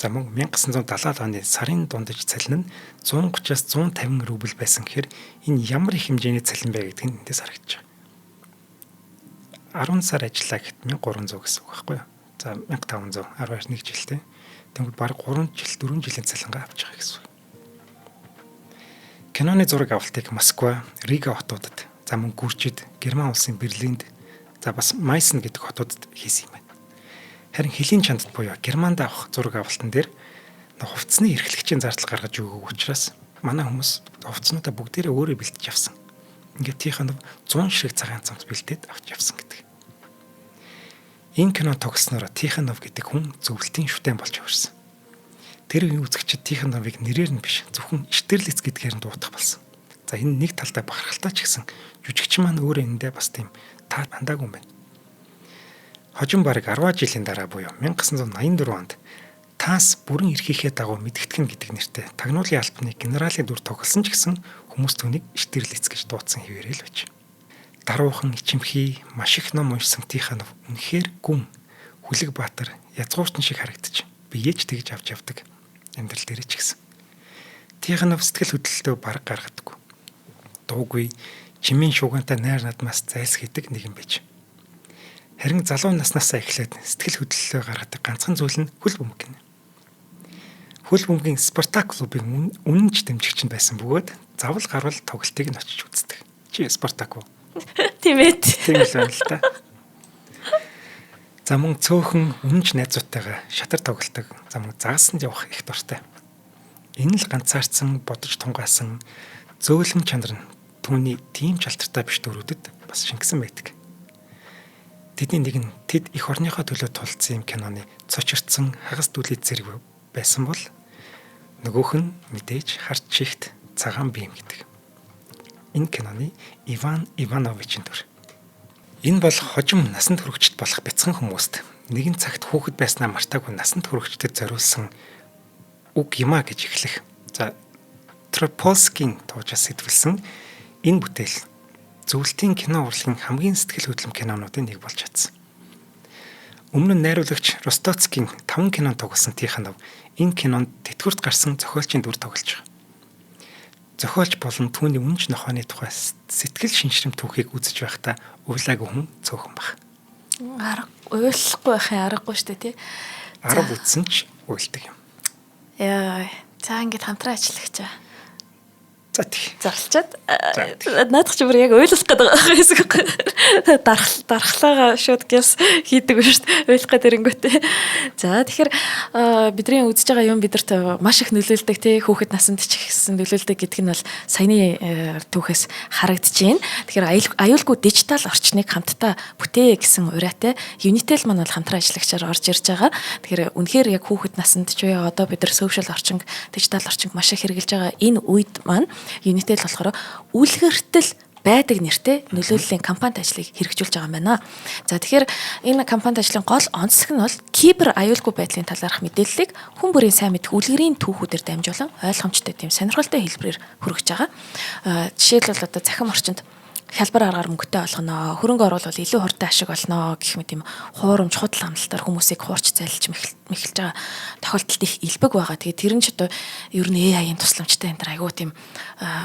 За мөн 1970 оны сарын дундаж цалин нь 130-аас 150 рубль байсан гэхээр энэ ямар их хэмжээний цалин бэ гэдгийг эндээс харагдаж байгаа. 10 сар ажиллаа гэхэд 1300 гэсэн үг байхгүй юу? За 1500 12 жилтэй. Тэгвэл баг 3 жил 4 жилийн цалингаа авч байгаа гэсэн үг. Киноны зураг авалтыг Москва, Рига хотуудад, за мөн Гүржид, Герман улсын Берлинд, за бас Майсен гэдэг хотуудад хийсэн юм байна. Харин хөлийн чандд буюу Германд авах зураг авалтан дээр хувцсны эрхлэгчийн зардал гаргаж өгөөг учраас манай хүмүүс хувцснуудаа бүгдээрээ өөрөө бэлтэж авсан. Ингээд Тихонов 100 шиг цагаан цамц бэлдээд авч явсан гэдэг. Энэ кино тогсноор Тихонов гэдэг хүн зөвлөлтийн шүтэн болж явсан. Тэр үеийн үзэгчид Тихоновыг нэрээр нь биш зөвхөн Штирлиц гэдгээр нь дуудах болсон. За энэ нэг талдаа бахархалтай ч гэсэн жүжигчин маань өөрөө эндээ бас тийм таа хандаагүй юм байна. Хожим бараг 10 жилийн дараа буюу 1984 онд таас бүрэн эрхийнхээ дагуу мэдгэтгэн гэдэг нэртэй тагнуулын албаны генералын дүр тоглосон ч гэсэн хүмүүс түүнийг Штирлиц гэж дуудсан хэвээрэл байж. Даруухан ичимхий маш их ном уншсан Тихонов үнэхээр гүн хүлэг баатар язгууртан шиг харагдаж биеэж тэгж авч явдаг амьдрал дээр ч гэсэн. Тихонов сэтгэл хөдлөлтөө бараг гаргадаггүй. Дуугүй чимийн шугантай найр надмаас зайлсхийдэг нэгэн байж. Харин залуу наснасаа эхлээд сэтгэл хөдлөлөө гаргадаг ганцхан зүйл нь хөл бөмбөг гэнэ. Хөл бөмбөгийн Спартак клубын үнэнч дэмжигч нь байсан бөгөөд завал гарвал тоглолтыг нь очиж үздэг. Чи Спартак уу? Тийм ээ. Тийм л байна л та. За мөн цөөхөн үнэнч найзуудтайгаа шатар тоглолтог, за мөн загасанд явах их дуртай. Энэ л ганцаардсан бодож тунгаасан зөөлөн чанар нь түүний тийм ч алдартай биш дөрүүдэд бас шингэсэн байдаг. Тэдний нэг нь тэд эх орныхоо төлөө тулцсан юм киноны цочирдсан хагас дүлээд зэрэг байсан бол нөгөөх нь мэдээж харж чихт цагаан бием гэдэг. Энэ киноны Иван Ивановичийн дүр. Энэ бол хожим насанд хүрэгчд болох бяцхан хүмүүст нэгэн цагт хүүхэд байснаа мартаагүй насанд хүрэгчдэд зориулсан үг юма гэж эхлэх. За Трополскийн туужаас сэтгүүлсэн энэ бүтээл зөвлөлтийн кино урлагийн хамгийн сэтгэл хөдлөм кинонуудын нэг болж чадсан. Өмнө нь найруулагч Ростоцкийн 5 кинонд тоглосон Тихонов энэ кинонд тэтгэврт гарсан зохиолчийн дүр тоглож байгаа. Зохиолч болон түүний үнэнч нохооны тухай сэтгэл шинжрэм түүхийг үзэж байхдаа уйлаагүй хүн цөөхөн баг. Уйлахгүй байхын аргагүй шүү дээ тий. Арга үзсэн ч уйлдаг юм. Яа, за ингэж хамтран ажиллах чаа. За тий. Зарлчаад наадах чи бүр яг ойлгох гэдэг байгаа. Дархлаагаа шууд гэс хийдэг шүү дээ. Ойлгох гэдэг ирэнгүүтээ. За тэгэхээр бидний үзэж байгаа юм бидэрт маш их нөлөөлдөг тий хүүхэд насанд ч ихсэн нөлөөлдөг гэдэг нь бол саяны түүхээс харагдаж байна. Тэгэхээр аюулгүй дижитал орчныг хамтдаа бүтээе гэсэн ураатай Unitel маань бол хамтран ажиллагчаар орж ирж байгаа. Тэгэхээр үнэхээр яг хүүхэд насанд ч үе одоо бид нар сошиал орчинг, дижитал орчинг маш их хэрэгжилж байгаа энэ үед маань Unitel болохоор үлгэртэл байдаг нэртэй нөлөөллийн компанид ажлыг хэрэгжүүлж байгаа юм байна. За тэгэхээр энэ компанид ажлын гол онцлог нь бол кибер аюулгүй байдлын талаарх мэдээллийг хүн бүрийн сайн мэдэх үлгэрийн түүхүүдээр дамжуулан ойлгомжтой тийм сонирхолтой хэлбэрээр хүргэж байгаа. Жишээлбэл одоо захим орчинд хялбар аргаар мөнгөтэй болгоно, хөрөнгө оруулалт илүү хурдан ашиг олно гэх мэт юм хуурамч худал амлалтаар хүмүүсийг хуурч зайлж мэхэлж байгаа тохиолдолд их илбэг байгаа. Тэгээд тэр нь ч одоо ер нь AI-ийн тусламжтай энэ айгуу тийм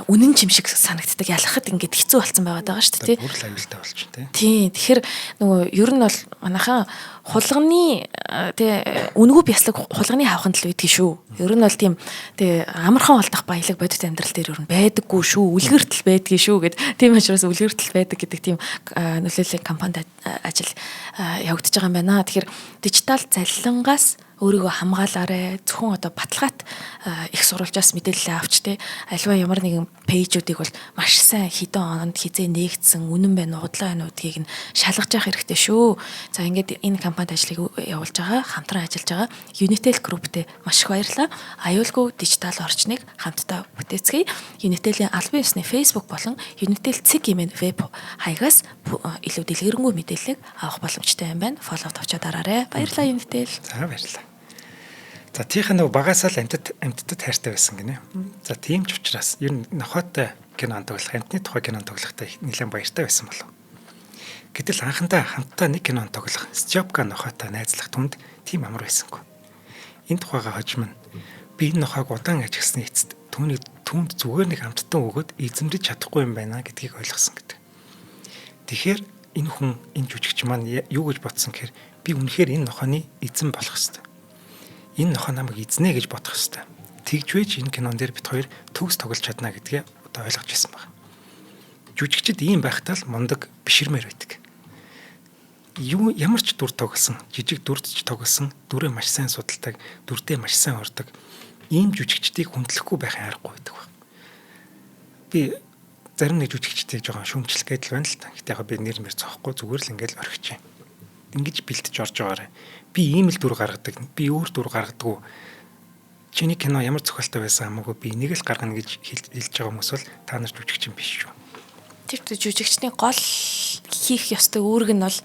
үнэн чим шиг санагддаг. Ялахад ингээд хэцүү болсон байгаа даа шүү дээ. Бүр л аюултай болчих тий. Тийм. Тэгэхээр нөгөө ер нь бол манайхаа хулганы тий үнэгүй бяслаг хулганы хавханд л үйдэг шүү. Ер нь бол тийм тий амархан олдох баялаг бодит амьдрал дээр ер нь байдаггүй шүү. Үлгэртэл байдгийг шүү гэд тийм учраас үлгэртэл байдаг гэдэг тийм нөлөөллийн компанид ажил явагдаж байгаа юм байна. Тэгэхээр дижитал залилангаас өөрийгөө хамгаалаарэ зөвхөн одоо баталгаат их сурвалжаас мэдээлэл авч те альва ямар нэгэн пэйжүүдийг бол маш сайн хэдэн ононд хизээ нээгдсэн үнэн байна удлаа байна гэдгийг нь шалгаж явах хэрэгтэй шүү. За ингээд энэ компанид ажлыг явуулж байгаа хамтран ажиллаж байгаа Unitel Group-тэй маш их баярлалаа. Аюулгүй дижитал орчныг хамтдаа бүтээцгээе. Unitel-ийн албан ёсны Facebook болон Unitel цэг хэмээн веб хаягаас илүү дэлгэрэнгүй мэдээллийг авах боломжтой юм байна. Фоллоу тавьчаа дараарай. Баярлалаа Unitel. За баярлалаа. За Тихонов багасаа л амьтдад хайртай байсан гинэ. За тийм ч учраас ер нь нохойтой кинонд тоглох, амьтны тухай кинонд тоглохтой нэлээд баяртай байсан болов. Гэтэл анхандаа хамтдаа нэг кинонд тоглох Стёпка нохойтой найзлах түнд тийм амар байсангүй. Энэ тухайга хожим нь би энэ нохойг удаан ажигласны эцэст түүнд зүгээр нэг хамттан өгөөд эзэмдэж чадахгүй юм байна гэдгийг ойлгосон гэдэг. Тэгэхээр энэ хүн энэ жүжигч маань юу гэж бодсон гэхээр би үнэхээр энэ нохойны эзэн болох ёстой. Энэ нохоо намайг эзнэ гэж бодох ёстой. Тэгжвэж энэ кинон дээр бид хоёр төгс тоглож чадна гэдгээ одоо ойлгож ирсэн байна. Жүжигчд ийм байхдаа л мундаг биширмээр байдаг. Ямар ч дүр тоглосон, жижиг дүрд ч тоглосон, дүрээ маш сайн судалдаг, дүрдээ маш сайн ордог. Ийм жүжигчдийг хүндлэхгүй байхын аргагүй байдаг байна. Би зарим нэг жүжигчдийг жоохон шүүмжлэх гэдэл байна л та. Гэтэ яг би нэр цоохгүй зүгээр л ингээл орхиж. Ингэж бэлтэж орж байгаарай. Би ийм л дүр гаргадаг. Би өөр дүр гаргадаг. Чиний кино ямар зохиолтой байсан хамаагүй би нэг л гаргана гэж хэлж байгаа хүмүүс бол та нар жүжигч юм биш шүү. Тэр жүжигчний гол хийх ёстой үүрэг нь бол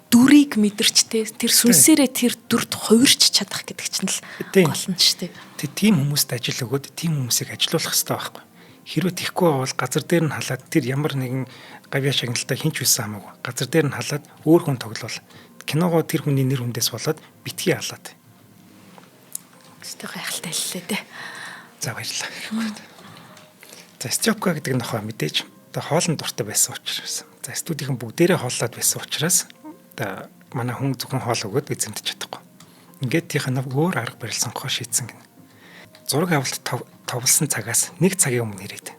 дүрийг мэдэрчтэй тэр сүнсээрээ тэр дүрд хувирч чадах гэдэг чинь л гол нь шүү дээ. Тэг тийм хүмүүст ажил өгөөд тийм хүмүүсийг ажилуулах хэрэгтэй байхгүй. Хэрвээ тийхгүй бол газар дээр нь халаад тэр ямар нэгэн гавьяа шагналтай хинч байсан хамаагүй. Газар дээр нь халаад өөр хүн тоглол. Киногоо тэр хүний нэр хүндээс болоод битгий халаад. Өстой гайхалтай хэллээ дээ. За баярлалаа. За Стёпка гэдэг нохоо мэдээж одоо хоолн дуртай байсан учраас. За студийн бүгдээрээ хооллоод байсан учраас одоо манай хүн зөвхөн хоол өгөөд эзэмдэж чадахгүй. Ингээд Тихонов өөр арга барил сонгохоо шийдсэн гэнэ. Зураг авалт товлсон цагаас 1 цагийн өмнө ирээд.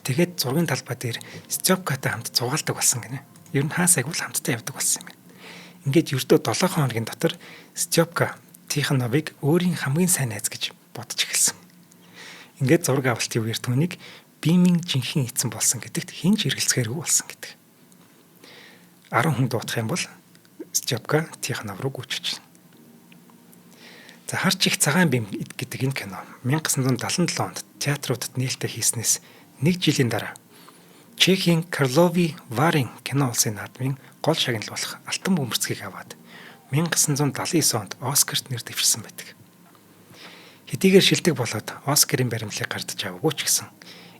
Тэгээд зургийн талбай дээр Стёпкатай хамт зугаалдаг болсон гэнэ. Ер нь хаасайг бол хамтдаа явдаг болсон юм байна. Ингээд ердөө 7 хоногийн дотор Стёпка Тихоновыг өөрийн хамгийн сайн найз гэж бодож эхэлсэн. Ингээд зураг авалтын үеэр түүнийг биемийн жинхэнэ эзэн болсон гэдэгт хинж эргэлзэхээргүй болсон гэдэг. 10 хүн дуудах юм бол Стёпка Тихонов руу гүйчихсэн. За харч их цагаан бим гэдэг энэ кино 1977 онд театруудад нээлттэй хийснээс 1 жилийн дараа Чехийн Карловы Варын кино улсын наадмын гол шагнал болох Алтан бөмбөрцгийг аваад 1979 онд Оскарт нэр дэвшсэн байдаг. Хэдийгээр шилдэг болоод Оскарын баримлыг гардаж аваагүй ч гэсэн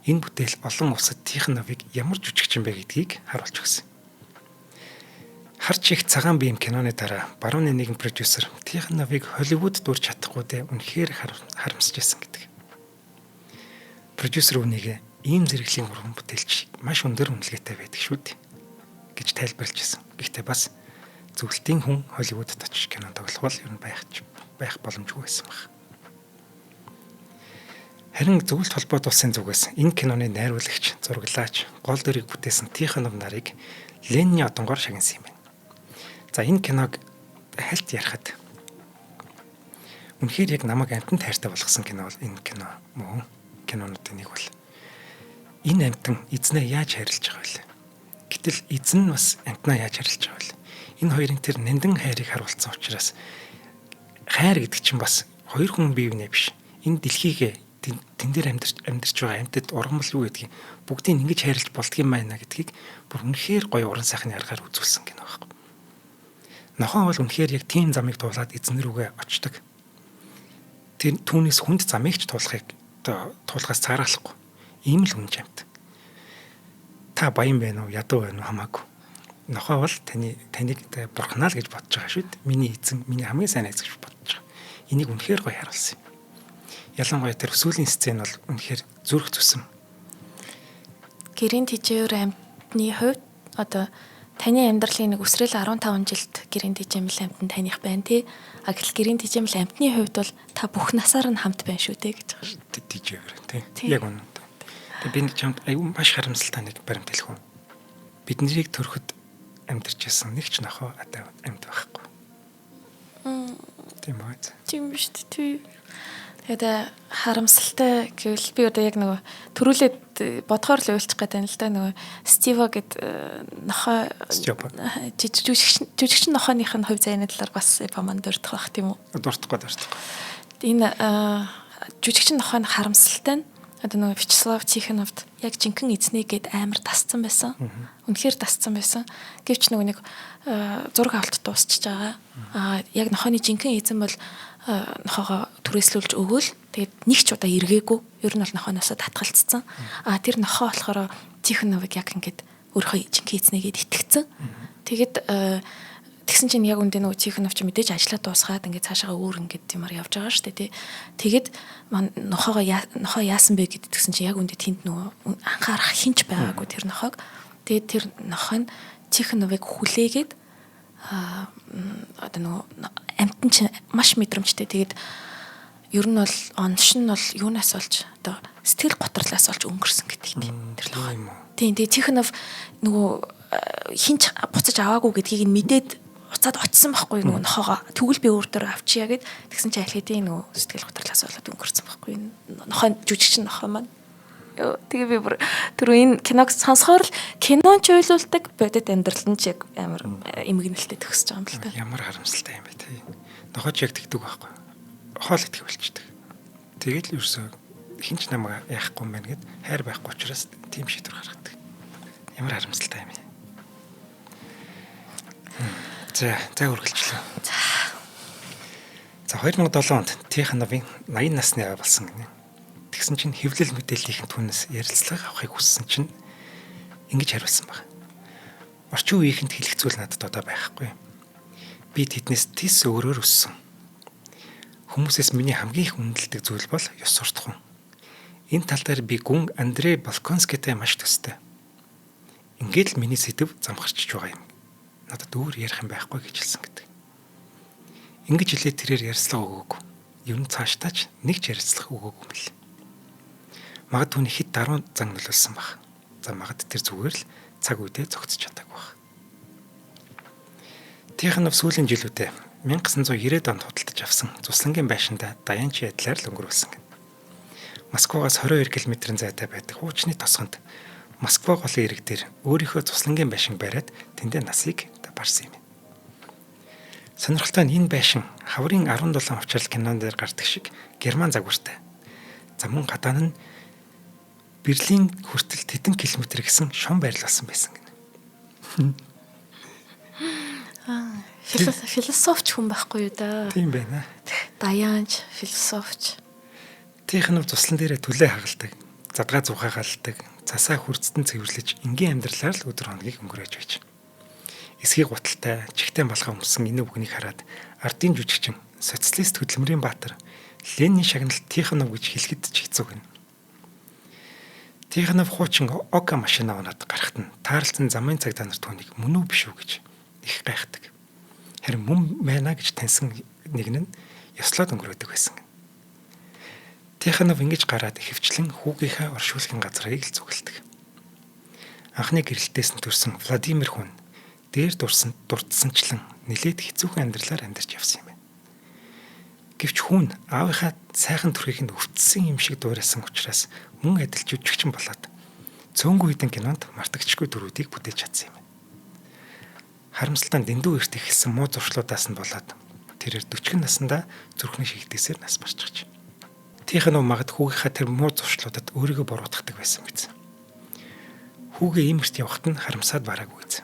энэ бүтээл олон улсад Тихоновыг ямар жүжигчин бэ гэдгийг харуулж өгсөн. Харч их цагаан бием киноны дараа барууны нэгэн продюсер Тихоновыг Холливуд дурж чадахгүй дээ үнэхээр харамсаж байсан гэдэг. Продюсер үнийг ийм зэрэглийн уран бүтээлч маш өндөр үнэлгээтэй байдаг шүү дээ гэж тайлбарлаж байсан. Гэхдээ бас зөвлөлтийн хүн Холливудд очиж кино тоглох бол ер нь байх боломжгүй байсан баг. Харин зөвлөлт холбоот улсын зүгээс энэ киноны найруулагч, зураглаач, гол дүрийг бүтээсэн Тихонов нарыг Ленины одонгоор шагнасан юм байна. За энэ киног хальт ярахад үнэхээр яг намайг амтанд хайртай болгосон кино бол энэ кино мөн кинонуудын нэг бол энэ амтан эзнээ яаж хайрлаж байгаа вэ? Гэтэл эзэн нь бас амтнаа яаж хайрлаж байгаа вэ? Энэ хоёрын тэр нандин хайрыг харуулсан учраас хайр гэдэг чинь бас хоёр хүн бие биенээ биш. Энэ дэлхийг тэн дээр амьдарч байгаа амьтад ургамал юу гэдгийг бүгдийг ингэж хайрлаж болдгийм байна гэдгийг бүр үнэхээр гоё уран сайхны аргаар үзүүлсэн кино байхгүй. Нохоо бол үнэхээр яг тийм замыг туулаад эзэн рүүгээ очдог. Тэр түүнээс хүнд замыг ч туулахаас цаараалахгүй. Ийм л хүн амт. Та баян байна уу, ядуу байна уу хамаагүй. Нохоо бол таныг бурхнаа л гэж бодож байгаа шүү дээ. Миний эзэн, миний хамгийн сайн найз гэж бодож байгаа. Энийг үнэхээр гоё харуулсан юм. Ялангуяа тэр өсвөлийн сцен бол үнэхээр зүрх зүсэм. Гэрийн тэжээвэр амьтны хувьд одоо таны амьдралын нэг өсрөл 15 жилд гэрийн тэжээмэл амьтан таних байна тий. А гэтэл гэрийн тэжээмэл амьтны хувьд бол та бүх насаар нь хамт байна шүү дээ гэж байгаа шүү. Тэжээвэр тий. Яг үнэ. Тэгээ би нэг чамд аюу маш харамсалтай нэг баримт хэлэх үү. Бид нарыг төрөхөд амьдарч байсан нэг ч нохоо одоо амьд байхгүй. Тийм үү? Тийм биш тий. Тэгээд харамсалтай гэвэл би одоо яг нөгөө төрүүлээд бодгоор л уйлчих гэдэг юм л да нөгөө Стива гэд нохоо жүжигчин нохооных нь хувь заяаны талаар бас поман дурдах бах тийм үү? Дуртахгүй. Энэ жүжигчин нохоо нь харамсалтай нь одоо нөгөө Вячеслав Тихоновд яг жинхэнэ эзнээ гээд амар тасцсан байсан. Үнэхээр тасцсан байсан. Гэвч нөгөө нэг зураг авалт дуусчихж байгаа. Яг нохооны жинхэнэ эзэн бол нохоогоо түрээслүүлж өгөөл тэгээд нэг ч удаа эргээгүй. Ер нь бол нохооноосоо татгалцсан. Тэр нохоо болохоор Тихоновыг яг ингээд өөрийнхөө жинхэнэ эзнээгээд итгэцэн. Тэгээд тэгсэн чинь яг үндэ нөгөө Тихонов ч мэдээж ажиллаа дуусгаад ингээд цаашаа өөр ингээд юмар явж байгаа шүү дээ тий. Тэгээд нохоо яасан бэ гэдгсэн чинь яг үндэ тэнд нөгөө анхаарах хинч байгаагүй тэр нохоог. Тэгээд тэр нохоо нь Тихоновыг хүлээгээд одоо нөгөө амтэн чинь маш мэдрэмжтэй. Тэгээд ер нь бол онш нь бол юунаас болж одоо сэтгэл готрлаас болж өнгөрсөн гэдэг тийм тэр нохоо. Тийм тэгээд Тихонов нөгөө хинч буцаж аваагүй гэдгийг нь мэдээд уцаад очсон байхгүй нөгөө нохоогоо тэгвэл би өөр дөр авчия гэд тэгсэн чинь аль хэдийн нөгөө сэтгэл готрлаас болоод өнгөрсөн байхгүй нохоо жүжигчин нохоо маань. Тэгээ би бүр тэр энэ киног сонсохоор л киноч ойлуулдаг бодит амьдрал нь ч яг амар эмгэнэлтэд төгсөж байгаа юм л та. Ямар харамсалтай юм бэ тий. Нохооч яг тэгдэг байхгүй. Хоол идэх болчдөг. Тэгээд л ерөөсөө хинч намайг яахгүй юм байна гэд хайр байхгүй учраас тийм шийдвэр гаргадаг. Ямар харамсалтай юм бэ. За үргэлжлээ. За 2007 онд Тихоновын 80 насны ой болсон гэнэ. Тэгсэн чинь хэвлэл мэдээллийнхэн түүнээс ярилцлага авахыг хүссэн чинь ингэж хариулсан баг. Орчин үеийнхэнд хэлэх зүйл надад одоо байхгүй. Би тэднээс тис өөрөөр өссөн. Хүмүүсээс миний хамгийн их үнэлдэг зүйл бол ёс суртахуун. Энэ тал дээр би гүн Андрей Болконскийтэй маш төстэй. Ингээд л миний сэдв замхарчж байгаа юм надад өөр ярих юм байхгүй гэж хэлсэн гэдэг. Ингэж хэлээд тэрээр ярьцлага өгөөгүй. Ер нь цаашдаач нэг ч ярилцлага өгөөгүй юм бэл. Магадгүй түүний хэд даруй зан нөлөөлсөн баг. За магад тэр зүгээр л цаг үедээ зогсож чадаагүй баг. Тихонов сүүлийн жилүүдэд 1990-ад онд худалдаж авсан Цуслангийн байшиндаа Даянчи ядлаар л өнгөрүүлсэн гэнэ. Москвагаас 22 км-ийн зайтай байдаг хуучны тосгонд Москва голын ирэг дээр өөрийнхөө Цуслангийн байшин бариад тэндээ насыг барсан юм. Сонирхолтой нь энэ байшин хаврын 17 хувьчрал кинон дээр гардаг шиг герман загвартай. За мөн гадаа нь Берлин хүртэл тэдэн километр гэсэн шон байрлуулсан байсан гэнэ. Философч хүн байхгүй юу да. Тийм байна. Даянч, философч. Тихонов туслан дээрээ түлээ хагалдаг, задгаа зугаагаалдаг, цасаа хүрцтэн цэвэрлэж энгийн амьдралаар л өдөр хоногийг өнгөрөөж байж. Эсхийг гуталтай, чихтэй балгаа өмсөн энэ бүхнийг хараад ардын жүжигчин, социалист хөдөлмөрийн баатар Ленин шагналт Тихонов гэж хэлэхэд ч хэцүү гэнэ. Тихонов хуучин Ока машина унаад гарахт нь таарлцсан замын цаг танарт түүнийг мөн үү биш үү гэж их гайхдаг. Харин мөн байна гэж таньсан нэг нь ёслоод өнгөрөөдөг байсан. Тихонов ингэж гараад ихэвчлэн хүүгийнхээ оршуулгын газрыг л зүгэлдэг. Анхны гэрэлтээс нь төрсэн Владимир хүн дээр дурдсанчлан нэлээд хэцүүхэн амьдралаар амьдарч явсан юм байна. Гэвч хүн аавынхаа сайхан төрхийг нь өвдсөн юм шиг дуурайсан учраас мөн адил жүжигчин болоод цөөнгүй хэдэн кинонд мартагдчихгүй дүрүүдийг бүтээж чадсан юм. Харамсалтай нь дэндүү эрт ихсэн муу зуршлуудаас нь болоод тэрээр 40 наснда зүрхний шигдээсээр нас барчихж. Тихонов магад хүүгийнхаа тэр муу зуршлуудад өөрийгөө буруутгадаг байсан биз. Хүүгээ иймэрт явахт нь харамсаад бараагүй биз.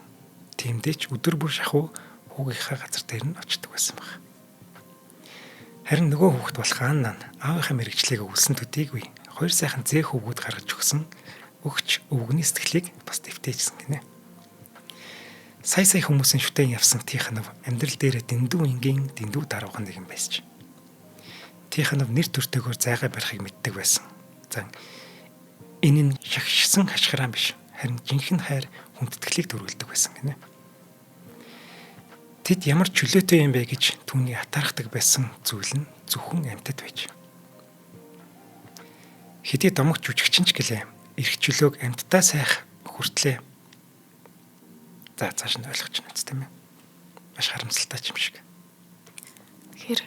Тиймдээ ч өдөр бүр шахуу хүүгийнхаа газар дээр нь очдог байсан баг. Харин нөгөө хүүхэд болох Анна аавынхаа мэрэгчлийг өвлсөн төдийгүй хоёр сайхан зээх хүүгүүд гаргаж өгч өвгөний сэтгэлийг бас дэвтээжсэн гинэ. Сая хүмүүсийн шүтэн явсан Тихонов амьдрал дээрээ дэндүү энгийн дэндүү даруухан нэгэн байсан. Тихонов нэр төртөөгөөр зайгаа барихыг мэддэг байсан. За энэ нь шагшсан хашгираа биш, харин жинхэнэ хайр хүндэтгэлийг төрүүлдэг байсан гинэ. Тэд ямар чөлөөтэй юм бэ гэж түүний атаархдаг байсан зүйл нь зөвхөн амьтад байж. Хэдий домогч жүжигчин ч гэлээ эрх чөлөөг амьтдаа сайх хүртлээ. За цааш нь ойлгож байна тийм ээ. Маш харамсалтай юм шиг. Тэгэхээр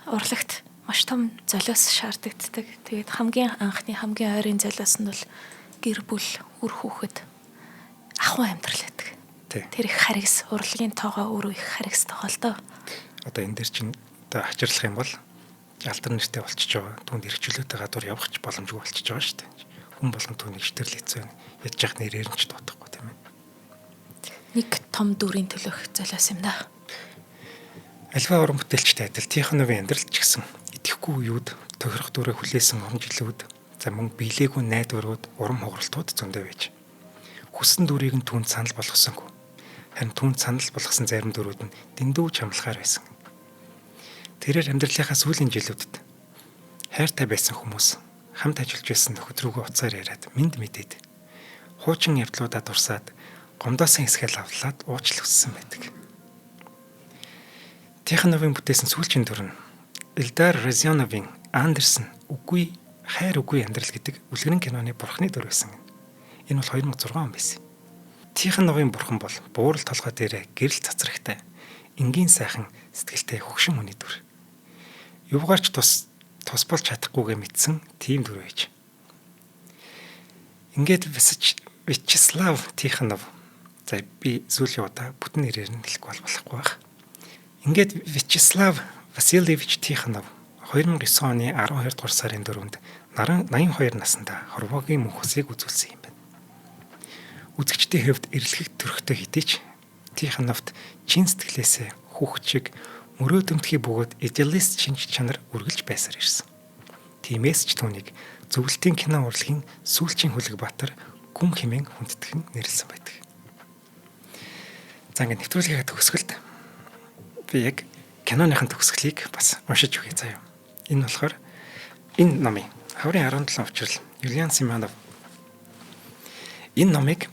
урлагт маш том золиос шаарддаг. Тэгээд хамгийн анхны хамгийн ойрын золиос нь бол гэр бүл, үр хүүхэд, ахуй амьдрал гэдэг. Тэр их харигс, урлагийн тоогоо өөрөө их харигс тоогоо л доо. Одоо энэ дэр чинь одоо хачирлах юм бол алдар нэртэй болчихж байгаа. Түүнд эрхчлөөтэй гадуур явах ч боломжгүй болчихж байгаа шүү дээ. Хүн болгон түүнийг штэрлэцээ байна. Ядж явах нэрээр нь ч дутахгүй тийм ээ. Нэг том дүрийн төлөх золиос юм да. Альва уран бүтээлчтэй адил Тихоновын амьдрал ч гэсэн итгэхгүй үеуд тохирох дүрээ хүлээсэн уран жилүүд, за мөн биелээгүй найдварууд, урам хугаралтууд зөндөө байж. Хүссэн дүрийг нь түүнд санал болгосонгүй. Харин түүнд санал болгосон зарим дүрүүд нь дэндүү чамлахаар байсан. Тэрээр амьдралынхаа сүүлийн жилүүдэд хайртай байсан хүмүүс хамт ажиллаж байсан нөхөд рүүгээ уцаар яриад мэд мэдээд хуучин явдлуудаа дурсаад гомдоосон хэсгээл авлаад уучлал хүссэн байдаг. Тихоновын бүтээсэн сүүлчийн дүр нь Эльдар Рязановын Андерсон үгүй хайр үгүй амьдрал гэдэг үлгэрэн киноны бурхны дүр байсан. Энэ бол 2006 он байсан. Тихоновын бурхан бол буурал толгой дээрээ гэрэл цацрагтай, энгийн сайхан сэтгэлтэй хөгшин хүний дүр. Юугаарч тус болж чадахгүйгээ мэдсэн тийм дүр байж. Ингээд Вячеслав Тихонов, за би сүүлийн удаа бүтэн нэрээр нь хэлэхгүй болохгүй байх. Ингээд Вячеслав Васильевич Тихонов 2009 оны 12 дугаар сарын 4-нд 82 наснда хорвоогийн мөнхөсийг үзүүлсэн юм байна. Үзэгчдийн хувьд эрлэгт төрхтэй хэдий ч Тихоновт чин сэтгэлээсээ хүүхчиг мөрөөдөмтгий бөгөөд идеалист шинж чанар үргэлж байсаар ирсэн. Тиймээс ч түүнийг зөвлөлтийн кино урлагийн сүүлчийн хүлэг баатар гүн хэмээн хүндэтгэн нэрлсэн байдаг. За ингээд нэвтрүүлгийн төгсгөлд би яг киноныхын төгсгөлийг бас уншиж өгье заяа. Энэ болохоор энэ номын хаврын 17 учрал Юлиан Симонов энэ номыг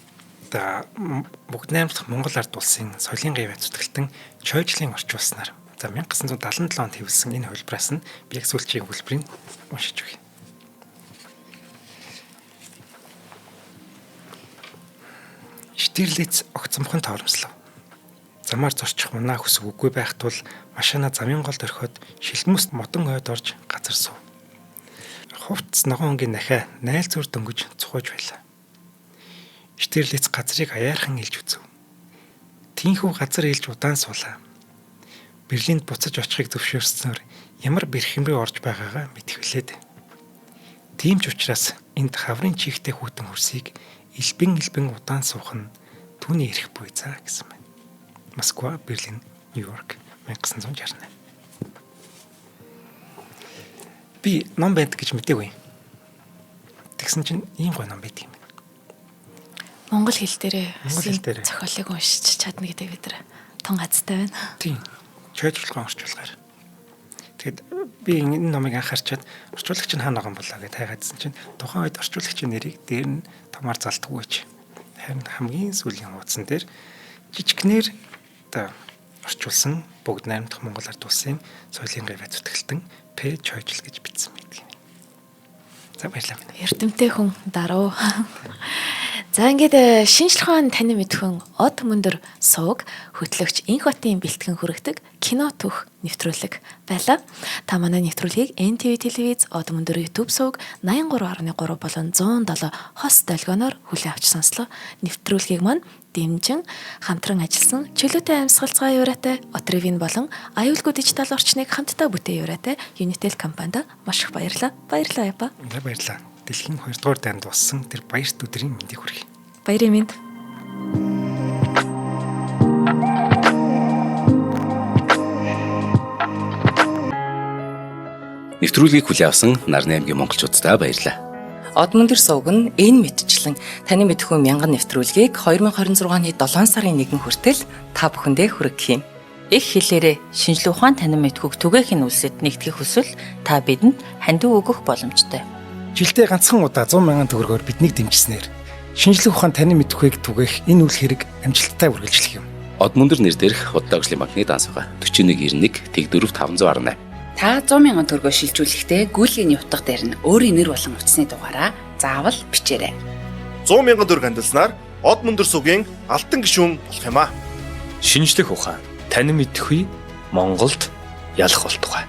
Бүгд найрамдах Монгол ард улсын соёлын гавь зүтгэлтэн Чойжлын орчуулснаар 1977 онд хэвлсэн энэ хувилбараас нь би яг сүүлчийн хэлбэрийг уншиж өгье. Штирлиц огцомхон тоормслоо. Замаар зорчих унаа хүсэг үгүй байх тул машина замын голд орхиод шилмөст модон ойд орж газар суув. Хувцс ногоонгийн нахиа найл зүр дөнгөж цухаж байлаа. Штирлиц газрыг аяархан илж үзв. Тийнхүү газар илж удаан суулаа. Берлинд буцаж очихыг зөвшөөрснөөр ямар бэрхэмрээ орж байгаагаа мэдхвлээд. Тийм ч учраас энд хаврын чихтэй хүүтэн хөрсийг илбэн удаан суух нь түүний эрх буй заа гэсэн байна. Москва, Берлин, Нью-Йорк 1968. Би ном байдаг гэж мэдээгүй. Тэгсэн чинь ийм гой ном байдаг юм. Монгол хэл дээрээ зохиолыг уншиж чадна гэдэг бид нар тун газтай байна. Тийм. Чойжлогоо орчуулгаар. Тэгэд би энэ номыг анхаарчаад орчуулагч нь хаана байгаа юм болоо гэж хайгаадсан чинь тухайн үед орчуулагчийн нэрийг дээр нь томаар залтгүй ч. Харин хамгийн сүүлийн хуудсан дээр жижигнэр орчуулсан бүгд найрамдах Монгол ард улсын соёлын гавь зүтгэлтэн П. Чойжл гэж бичсэн байдаг. За баярлалаа. Эрдэмтэй хүн даруу. За ингээд шинжлэх ухааны танин мэдхүн од мөндөр сууг хөтлөгч Инх Хотын бэлтгэн хүргэдэг кино төх нэвтрүүлэг байлаа. Та манай нэвтрүүлгийг NTV телевиз од мөндөр YouTube сууг 83.3 болон 107 хос долгионоор хүлээн авч сонслоо. Нэвтрүүлгийг маань дэмжин хамтран ажилласан чөлөөтэй амьсгалцгаа Евратай, Отревин болон аюулгүй дижитал орчныг хамтдаа бүтээн Евратай Unitel компанид маш их баярлалаа. Баярлалаа япа. Баярлалаа. Дэлхийн 2 дугаар дайнд болсон тэр баярт өдрийн мэндийг хүргэе. Баярын мэнд. Нэвтрүүлгийг хүлээн авсан Нарны аймгийн монголчуудаа баярлалаа. Од мөндөр сууг нь энэ мэдчлэн таны мэдхүйн мянган нэвтрүүлгийг 2026 оны 7 сарын 1 хүртэл та бүхэндээ хүргэх юм. Их хэлээрээ шинжлэх ухаан танин мэдхүйг түгээхийн үлсэд нэгтгэх хүсвэл та бидэнд хандив өгөх боломжтой. Жилдээ ганцхан удаа 100,000 төгрөгөөр биднийг дэмжснээр шинжлэх ухаан танин мэдхүйг түгээх энэ үйл хэрэг амжилттай үргэлжлэх юм. Од мөндөр нэр дээрх Удаагийн банкны дансгаа 4191 тэг 4518. Та 100,000 төгрөгөөр шилжүүлэхдээ гүйлгийн утга дээр нь өөрийн нэр болон утасны дугаараа заавал бичээрэй. 100,000 төгрөг хандуулснаар Од мөндөр суугийн алтан гишүүн болох юм а. Шинжлэх ухаан танин мэдхгүй Монголд ялах болтугай.